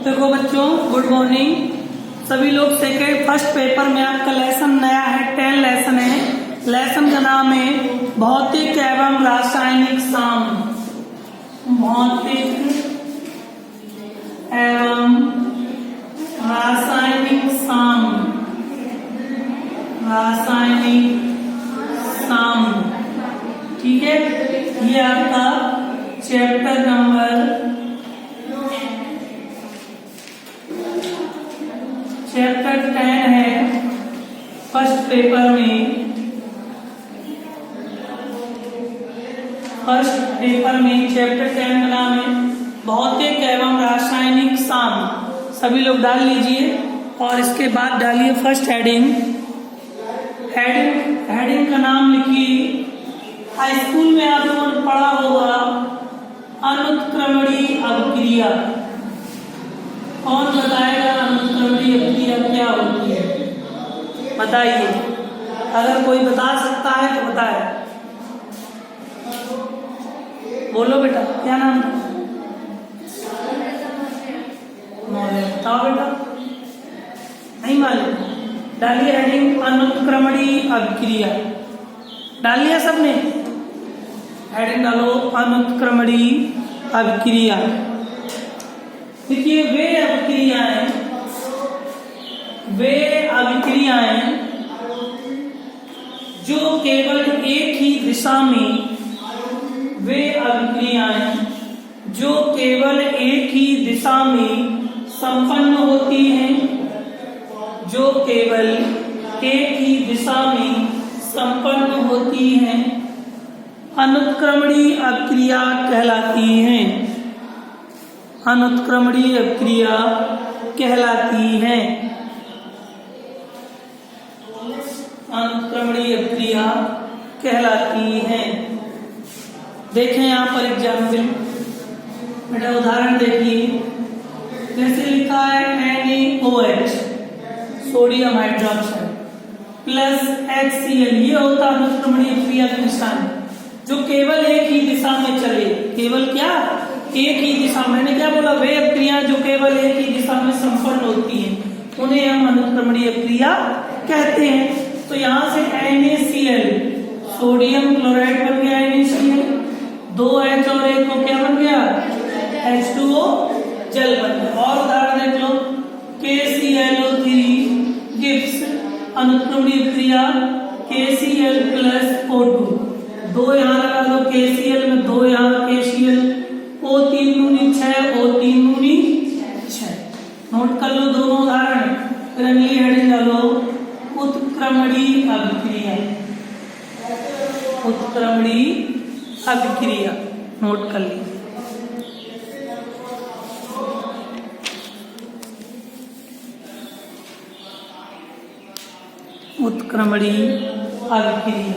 देखो बच्चों, good morning. सभी लोग फर्स्ट पेपर में आपका लेसन नया है, 10 लेसन है। लेसन का नाम है भौतिक एवं रासायनिक साम। भौतिक एवं रासायनिक साम। रासायनिक साम, ठीक है। ये आपका चैप्टर नंबर 10 है फर्स्ट पेपर में। चैप्टर 10 का नाम है भौतिक एवं रासायनिक साम। सभी लोग डाल लीजिए और इसके बाद डालिए फर्स्ट हेडिंग का नाम लिखिए। हाई स्कूल में आप लोगों ने पढ़ा होगा अनुत्क्रमणीय अभिक्रिया। कौन बताएगा अनुत्क्रमणीय अभिक्रिया क्या होती है? बताइए, अगर कोई बता सकता है तो बताए। बोलो बेटा, क्या नाम है? बताओ बेटा, नहीं मालूम? डालिए हेडिंग अनुत्क्रमणीय अभिक्रिया। डाल लिया सबने? हेडिंग डालो अनुत्क्रमणीय अभिक्रिया। देखिए, वे अभिक्रियाएं जो केवल एक ही दिशा में संपन्न होती हैं, अनुत्क्रमणीय अभिक्रिया कहलाती हैं। अनुत्क्रमणीय अभिक्रिया कहलाती हैं। देखें यहाँ पर एग्जाम्पल, बेटा उदाहरण देखिए। जैसे लिखा है NaOH sodium hydroxide plus HCl। ये होता है अनुत्क्रमणीय अभिक्रिया का निशान, जो केवल एक ही दिशा में चले। केवल क्या? एक ही दिशा। मैंने क्या बोला? वे अभिक्रियाएं जो केवल एक ही दिशा में संपन्न होती हैं, उन्हें हम अनुत्क्रमणीय अभिक्रिया कहते हैं। तो यहाँ से NaCl सोडियम क्लोराइड बन गया, NaCl 2H और 1 को क्या बन गया? H2O जल बन गया। और उदाहरण देख लो, KClO3 गिव्स अनुत्क्रमणीय अभिक्रिया KCl + O2। 2 यहाँ लगा दो KCl में, 2 यहाँ KCl, O3 दूनी 6, O3 दूनी 6। नोट कर लो दोनों उदाहरण। फिर अगली हेडिंग डालो उत्क्रमणीय अभिक्रिया। नोट कर लीजिए। उत्क्रमणीय अभिक्रिया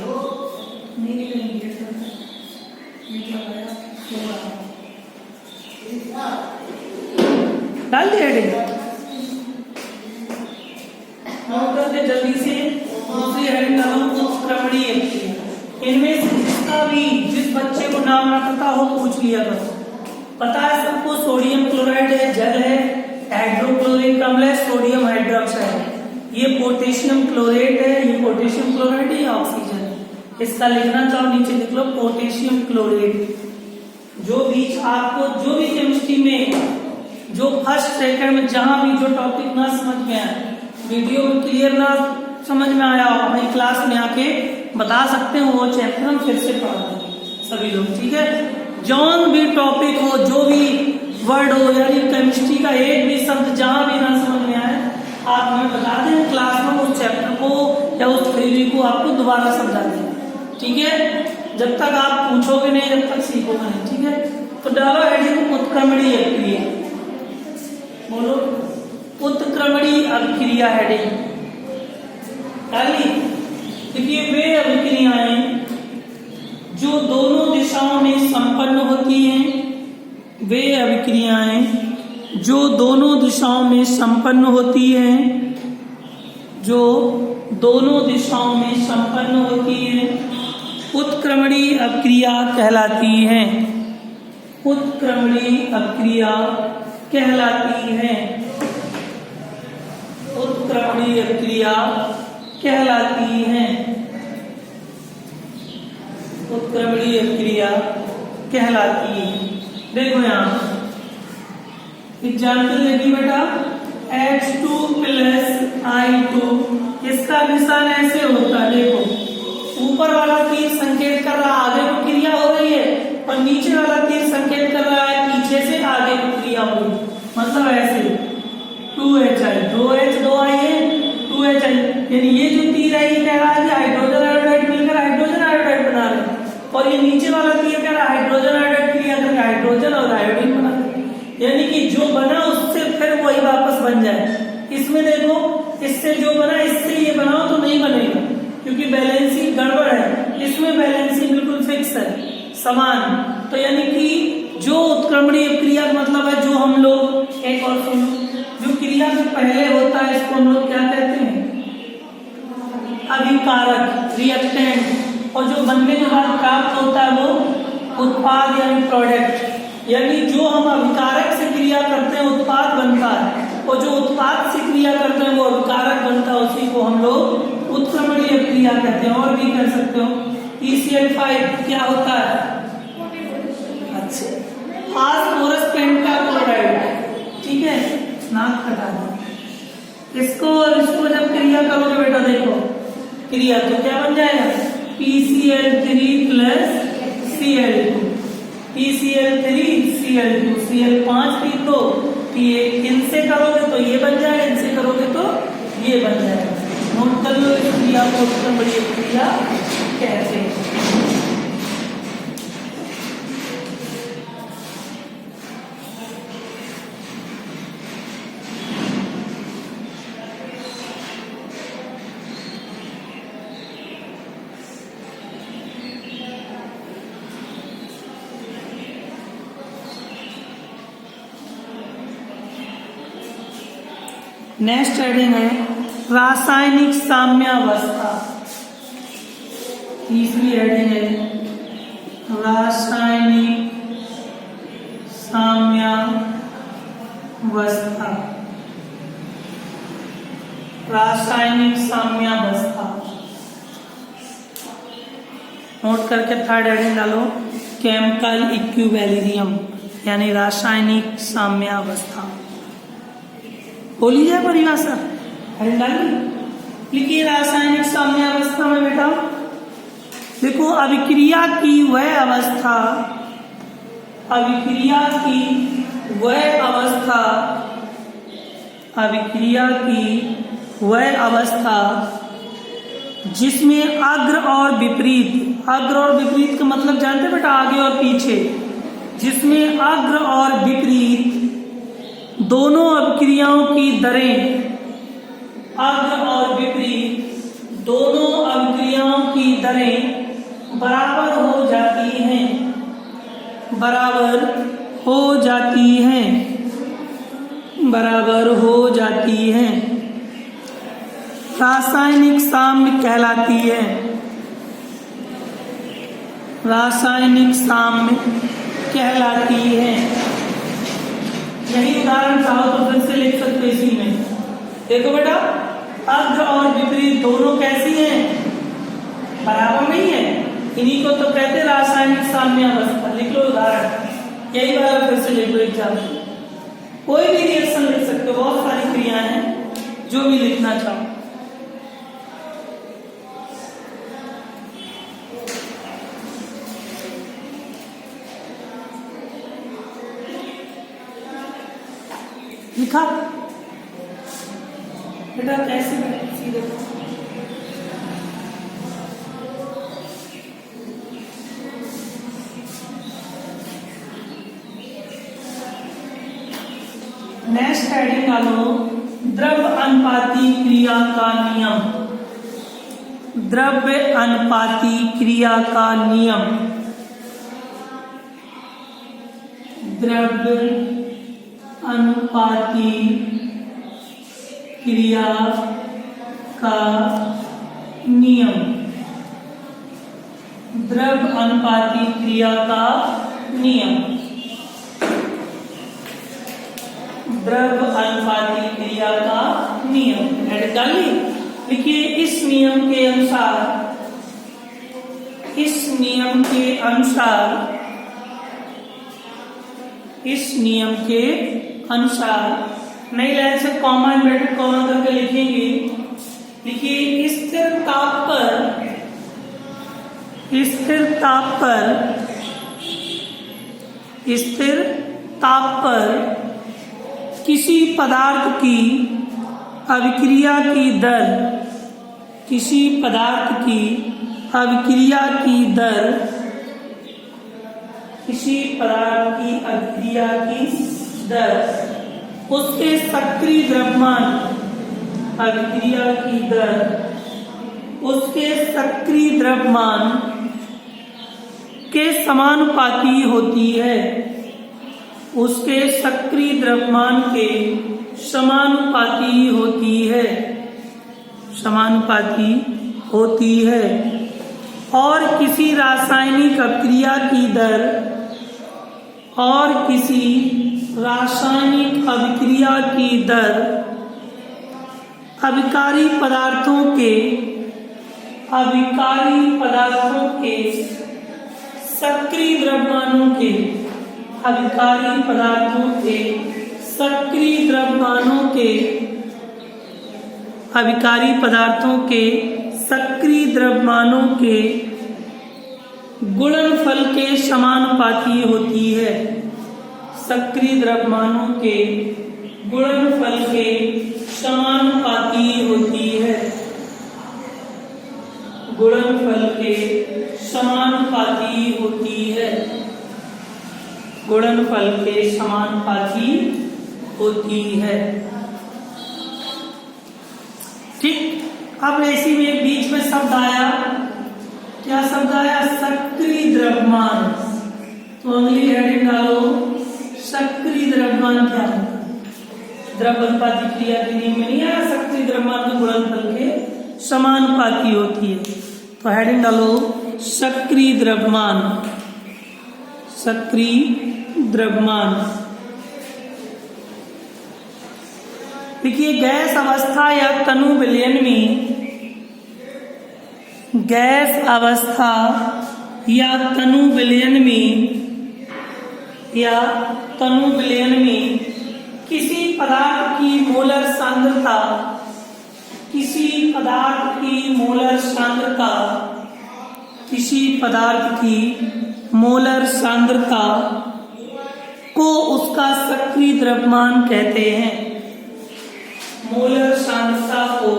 डाल दिया हेडिंग। नोट करके जल्दी से दूसरी हेडिंग डालो उत्क्रमणीय अभिक्रिया। इनमें से जिस बच्चे को नाम ना पता हो पूछ लिया करो। पता है सबको, सोडियम क्लोराइड है, जल है, हाइड्रोक्लोरिक अम्ल है, सोडियम हाइड्रोक्साइड है। ये पोटेशियम क्लोरेट है, ये पोटेशियम क्लोराइड है, ये ऑक्सीजन है। इसका लिखना चाहो नीचे लिख लो पोटेशियम क्लोरेट। जो भी केमिस्ट्री में जो फर्स्ट सेकंड में जहां भी जो टॉपिक ना समझ में आए, वीडियो में क्लियर ना समझ में आया हो, हमारी क्लास में आके बता सकते हो। वो चैप्टर हम फिर से पढ़ा देंगे सभी लोग, ठीक है। जौन भी टॉपिक हो, जो भी वर्ड हो, यानी केमिस्ट्री का एक भी शब्द जहां भी ना समझ में आए, आप हमें बता दें। क्लास में उस चैप्टर को या उस थ्योरी को आपको दोबारा समझा दें, ठीक है। जब तक आप पूछोगे नहीं, जब तक सीखोगे नहीं, ठीक है। तो डालो हेडिंग उत्क्रमणीय अभिक्रिया। बोलो उत्क्रमणीय अभिक्रिया हेडिंग डाली। देखिए, वे अभिक्रियाएं जो दोनों दिशाओं में संपन्न होती हैं, जो दोनों दिशाओं में संपन्न होती हैं, उत्क्रमणीय अभिक्रिया कहलाती हैं। उत्क्रमणीय अभिक्रिया कहलाती है। उत्क्रमणीय अभिक्रिया कहलाती है। उत्क्रमणीय अभिक्रिया कहलाती है। देखो यहाँ एग्जाम्पल लेगी बेटा, H2 + I2, इसका निशान ऐसे होता है। देखो ऊपर वाला तीर संकेत कर रहा आगे को क्रिया हो रही है और नीचे वाला तीर संकेत कर रहा है पीछे से आगे को क्रिया हो रही है। मतलब ऐसे 2HI, 2H 2I है, 2HI, यानी ये जो तीर है ये कह रहा है कि हाइड्रोजन आयोडाइड मिलकर हाइड्रोजन आयोडाइड बना रहे हैं, और ये नीचे वाला तीर कह रहा है हाइड्रोजन आयोडाइड क्रिया करके हाइड्रोजन और आयोडीन बना रहे हैं। यानी कि जो बना उससे फिर वही वापस बन जाए। इसमें देखो इससे जो बना इससे ये बनाओ तो नहीं बनेगा क्योंकि बैलेंसिंग गड़बड़ है। इसमें बैलेंसिंग बिल्कुल फिक्स है, समान। तो यानी कि जो उत्क्रमणीय क्रिया का मतलब है, जो हम लोग एक और सुनो, जो क्रिया से पहले होता है इसको हम लोग क्या कहते हैं? अभिकारक, रिएक्टेंट। और जो बनने के बाद प्राप्त होता है वो उत्पाद यानी प्रोडक्ट। यानी जो हम अभिकारक से क्रिया करते हैं उत्पाद बनता है, और जो उत्पाद से क्रिया करते हैं वो अभिकारक बनता है, उसी को हम लोग उत्क्रमणीय क्रिया कहते हैं। और भी कह सकते हो ECl5 क्या होता है? अच्छा, फास्फोरस पेंटाक्लोराइड, ठीक है, नाक हटा दो इसको। और इसको जब क्रिया करोगे बेटा देखो क्रिया तो क्या बन जाएगा? PCl3 + Cl2, PCl3 Cl2, Cl5 लिख दो। ये इनसे करोगे तो ये बन जाएगा, इनसे करोगे तो ये बन जाएगा। नोट कर लो, इस क्रिया को उत्क्रमणीय क्रिया कहते हैं। नेक्स्ट हेडिंग है रासायनिक साम्यावस्था। तीसरी हेडिंग है रासायनिक साम्यावस्था। रासायनिक साम्यावस्था नोट करके थर्ड हेडिंग डालो, केमिकल इक्विलिब्रियम यानी रासायनिक साम्यावस्था। बोली जाए परिभाषा, लिखिए रासायनिक साम्यावस्था में बेटा देखो अभिक्रिया की वह अवस्था, अभिक्रिया की वह अवस्था, अभिक्रिया की वह अवस्था जिसमें अग्र और विपरीत, अग्र और विपरीत का मतलब जानते बेटा आगे और पीछे, जिसमें अग्र और विपरीत दोनों अभिक्रियाओं की दरें, अग्र और विपरीत दोनों अभिक्रियाओं की दरें बराबर हो जाती हैं, बराबर हो जाती हैं, बराबर हो जाती हैं, रासायनिक साम्य कहलाती है। रासायनिक साम्य कहलाती है। यही उदाहरण चाहो तो फिर से लिख सकते इसी में। देखो बेटा अग्र और विपरीत दोनों कैसी हैं? बराबर नहीं है। इन्हीं को तो कहते हैं रासायनिक साम्यावस्था। लिख लो उदाहरण, यही बार फिर से लिख लो एग्जाम। कोई भी रिएक्शन लिख सकते हो, बहुत सारी क्रियाएं हैं जो भी लिखना चाहो। लिखा बेटा कैसे सीधे नेक्स्ट हेडिंग डालो द्रव्य अनुपाती क्रिया का नियम। द्रव्य अनुपाती क्रिया का नियम। द्रव्य अनुपाती क्रिया का नियम। द्रव्य अनुपाती क्रिया का नियम। द्रव्य अनुपाती क्रिया का नियम। हेडिंग डालिए, लिखिए इस नियम के अनुसार, इस नियम के अनुसार, इस नियम के अनुसार नई लाइन से कॉमा इन्वर्टेड कॉमा करके लिखेंगे। लिखिए स्थिर ताप पर, स्थिर ताप पर, स्थिर ताप पर किसी पदार्थ की अभिक्रिया की दर, किसी पदार्थ की अभिक्रिया की दर, किसी पदार्थ की अभिक्रिया की दर, उसके सक्रिय द्रव्यमान, अभिक्रिया की दर, उसके सक्रिय द्रव्यमान के समानुपाती होती है, उसके सक्रिय द्रव्यमान के समानुपाती होती है, समानुपाती होती है। और किसी रासायनिक अभिक्रिया की दर, और किसी रासायनिक अभिक्रिया की दर अभिकारी पदार्थों के, अभिकारी पदार्थों के सक्रिय द्रव्यमानों के, अभिकारी पदार्थों के सक्रिय द्रव्यमानों के, अभिकारी पदार्थों के सक्रिय द्रव्यमानों के गुणनफल के समानुपाती होती है, सक्रिय द्रव्यमानों के गुणनफल के समानुपाती होती है, गुणनफल के समानुपाती होती है, गुणनफल के समानुपाती होती है। ठीक, अब इसी में बीच में शब्द आया, क्या शब्द आया? सक्रिय द्रव्यमान। तो अगली हेडिंग डालो, सक्रिय द्रव्यमान क्या है? द्रव्य अनुपाती क्रिया के नियम में नहीं आया सक्रिय द्रव्यमान के गुणनफल के समानुपाती होती है। तो हेडिंग डालो सक्रिय द्रव्यमान, सक्रिय द्रव्यमान। देखिए गैस अवस्था या तनु विलयन में, गैस अवस्था या तनु विलयन में, या तनु विलयन में किसी पदार्थ की मोलर सांद्रता, किसी पदार्थ की मोलर सांद्रता, किसी पदार्थ की मोलर सांद्रता को उसका सक्रिय द्रव्यमान कहते हैं। मोलर सांद्रता को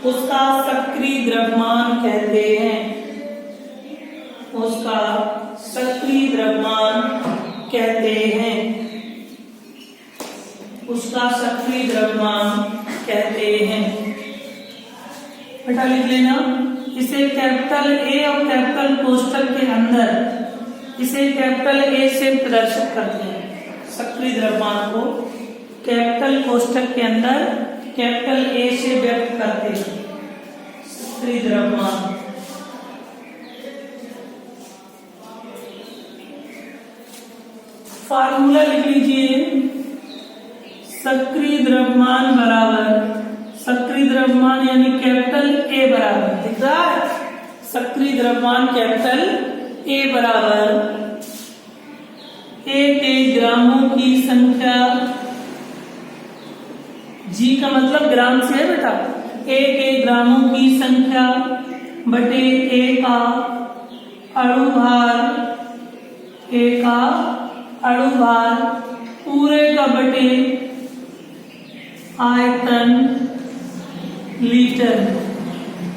उसका सक्रिय द्रव्यमान कहते हैं, उसका सक्रिय द्रव्यमान कहते हैं, उसका सक्रिय द्रव्यमान कहते हैं। बेटा लिख लेना, इसे कैपिटल ए और कैपिटल कोष्ठक के अंदर, इसे कैपिटल ए से प्रदर्शित करते हैं। सक्रिय द्रव्यमान को कैपिटल कोष्ठक के अंदर कैपिटल ए से व्यक्त करते हैं। सक्रिय द्रव्यमान, फार्मूला लिख लीजिए, सक्रिय द्रव्यमान बराबर, सक्रिय द्रव्यमान यानी कैपिटल ए बराबर, दिख रहा है? सक्रिय द्रव्यमान कैपिटल ए बराबर एक ग्रामों की संख्या, जी का मतलब ग्राम से है बेटा, एक ग्रामों की संख्या बटे ए का अणुभार, ए का अणुभार पूरे का बटे आयतन लीटर,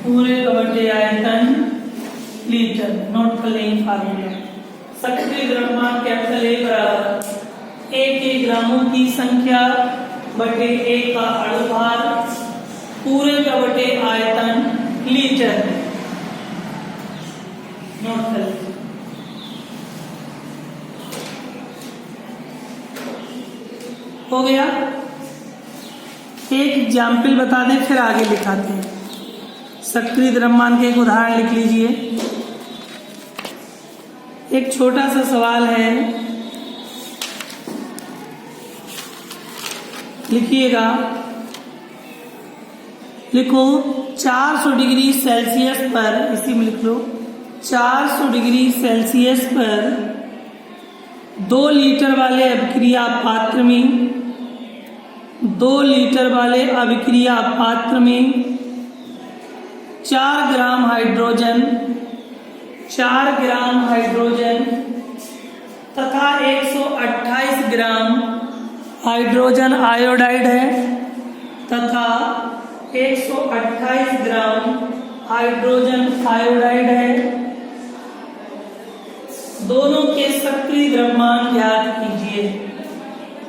पूरे का बटे आयतन लीटर। नोट कर लेंगे फार्मूला। सक्रिय द्रव्यमान कैपिटल ए बराबर एक ग्रामों की संख्या बटे ए का अणुभार पूरे का बटे आयतन लीटर। नोट कर लीजिए। हो गया? एक एग्जाम्पल बता दें फिर आगे लिखाते हैं। सक्रिय द्रव्यमान के एक उदाहरण लिख लीजिए। एक छोटा सा सवाल है, लिखिएगा, लिखो 400 डिग्री सेल्सियस पर, इसी में लिख लो 400 डिग्री सेल्सियस पर 2 लीटर वाले अभिक्रिया पात्र में 2 लीटर वाले अभिक्रिया पात्र में 4 ग्राम हाइड्रोजन 4 ग्राम हाइड्रोजन तथा 128 ग्राम हाइड्रोजन आयोडाइड है तथा 128 ग्राम हाइड्रोजन आयोडाइड है। दोनों के सक्रिय द्रव्यमान ज्ञात कीजिए।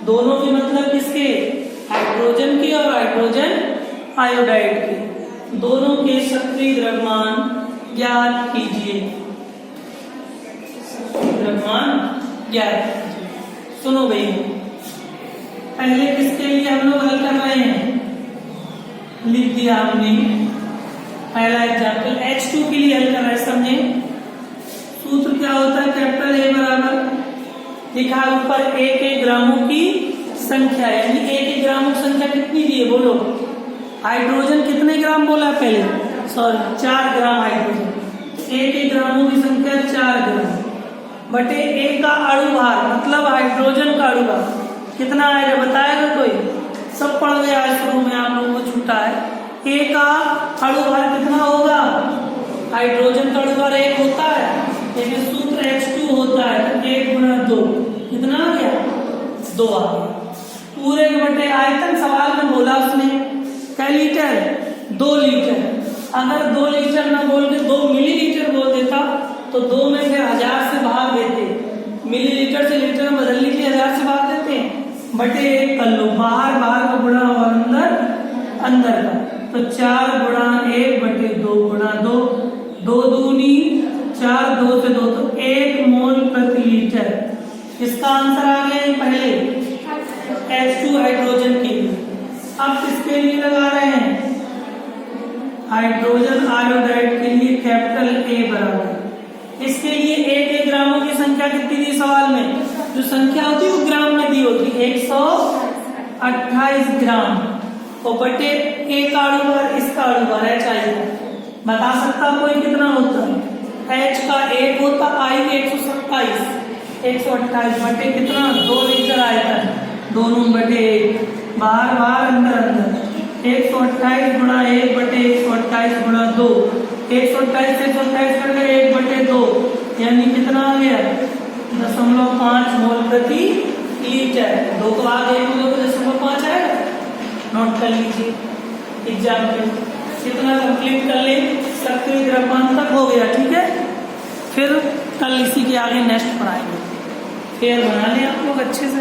दोनों के मतलब किसके? हाइड्रोजन के और हाइड्रोजन आयोडाइड के। दोनों के सक्रिय द्रव्यमान ज्ञात कीजिए। द्रव्यमान ज्ञात कीजिए। सुनो भाई, पहले किसके लिए हम लोग हल कर रहे हैं? लिख दिया हमने पहला एग्जाम्पल, H2 के लिए हल कर रहे हैं। समझे सूत्र क्या होता है? कैपिटल A बराबर लिखा है ऊपर 1 ग्रामों की संख्या, यानी 1 ग्रामों की संख्या कितनी दी है बोलो? हाइड्रोजन कितने ग्राम बोला है पहले? Sorry 4 gram hydrogen. 1 ग्रामों की संख्या 4 ग्राम बटे A का अणु भार, मतलब हाइड्रोजन का अणु भार कितना आएगा बताएगा कोई? सब पढ़ गया है शुरू में, आप लोगों को छूटा है। A का अणु भार कितना होगा? हाइड्रोजन का अणु भार 1 होता है, लेकिन सूत्र H2 होता है, 1 गुना 2 कितना आ गया? 2 आ गया। पूरे बटे आयतन सवाल में बोला उसने क्या लीटर? 2 लीटर। अगर 2 लीटर ना बोल के 2 मिलीलीटर बोल देता तो 2 में फिर 1000 से भाग देते। मिलीलीटर से लीटर में बदलने के लिए 1000 से भाग देते हैं। बटे 1 कर लो, बाहर बाहर का गुणा और अंदर अंदर का, तो 4 गुणा 1 बटे 2 गुणा 2, 2 दूनी 4, 2 से 2 तो 1 मोल प्रति लीटर। इसका आंसर आ गया पहले H2 हाइड्रोजन के लिए। अब किसके लिए लगा रहे हैं? हाइड्रोजन आयोडाइड के लिए कैपिटल A बराबर। इसके लिए 1 ग्रामों की संख्या कितनी दी सवाल में? जो संख्या होती है वो ग्राम में दी होती है, 128 ग्राम। और बटे A का अणु भार, इसका अणु भार है चाहिए। बता सकता कोई कितना होता है? H का 1 होता, I के 128 बटे कितना? 2 लीटर आयतन, दोनों बटे 1, बाहर बाहर अंदर अंदर, 128 गुणा 1 बटे 128 गुणा 2, 128 से 128 करके 1 बटे 2, यानी कितना आ गया? 0.5 मोल प्रति लीटर। 2 को आगे 0.5 आएगा, नोट कर लीजिए एग्जाम पे। कितना कंप्लीट कर ले, सक्रिय द्रव्यमान तक हो गया, ठीक है। फिर कल इसी के आगे नेक्स्ट पढ़ाएंगे। फिर बना लें आप लोग अच्छे से।